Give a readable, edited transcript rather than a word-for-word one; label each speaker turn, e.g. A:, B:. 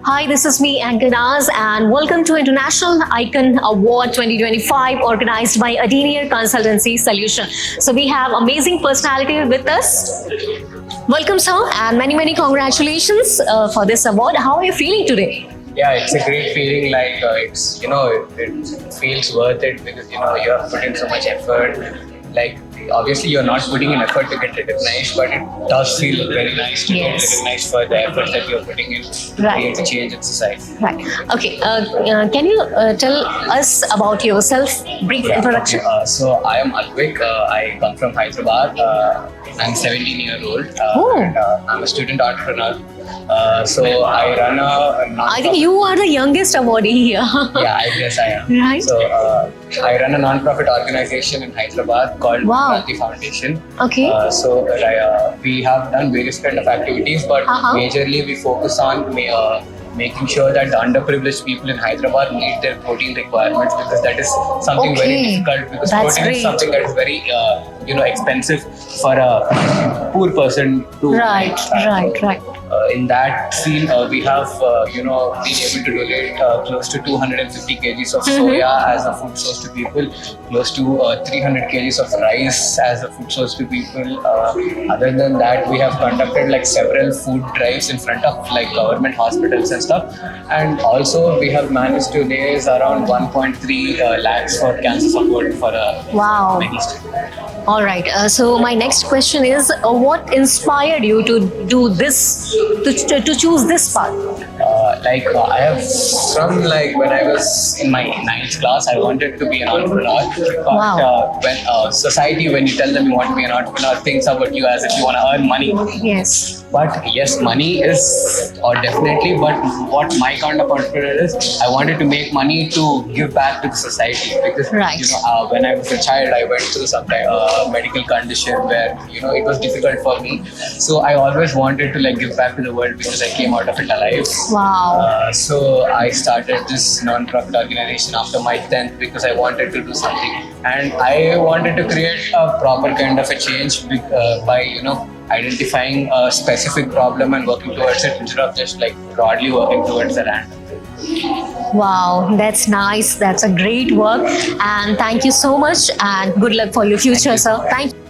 A: Hi, this is me, Ankanaz, and welcome to International Icon Award 2025 organized by Adenier Consultancy Solution. So we have amazing personality with us. Welcome, sir, and many congratulations for this award. How are you feeling today?
B: Yeah, it's a great feeling. Like it feels worth it because you have put in so much effort. Like obviously you're not putting in effort to get recognized, but it does feel very nice to
A: Yes.
B: get recognized for the effort that you're putting in to
A: Right.
B: create a change in society.
A: Right. Okay. Can you tell us about yourself? Brief introduction.
B: So I am Advik. I come from Hyderabad. I'm 17 years old.
A: Oh.
B: And, I'm a student entrepreneur. So I run a non-profit.
A: I think you are the youngest awardee here.
B: Yeah, I guess I am.
A: Right.
B: So I run a non-profit organization in Hyderabad called
A: Wow.
B: Kranti Foundation.
A: Okay.
B: We have done various kind of activities, but majorly we focus on making sure that the underprivileged people in Hyderabad meet their protein requirements, because that is something very
A: Okay.
B: difficult, because
A: That's
B: protein
A: great.
B: is something that is very expensive for a poor person to
A: Right.
B: in that scene, we have been able to donate close to 250 kgs of soya as a food source to people, close to 300 kgs of rice as a food source to people. Other than that, we have conducted like several food drives in front of like government hospitals and stuff, and also we have managed to raise around 1.3 lakhs for cancer support for
A: Wow.
B: many students.
A: All right. So my next question is, what inspired you to do this, to choose this path?
B: I have from like when I was in my ninth class, I wanted to be an entrepreneur. But
A: Wow.
B: when society, when you tell them you want to be an entrepreneur, thinks about you as if you want to earn money.
A: Yes.
B: But yes, money is or definitely. But what my kind of entrepreneur is, I wanted to make money to give back to the society, because
A: Right.
B: when I was a child, I went through some medical condition where it was difficult for me. So I always wanted to like give back to the world because I came out of it alive.
A: Wow.
B: So I started this non-profit organization after my 10th because I wanted to do something, and I wanted to create a proper kind of a change by identifying a specific problem and working towards it, instead of just like broadly working towards a random thing.
A: Wow. That's nice. That's a great work. And thank you so much. And good luck for your future, sir. Thank you.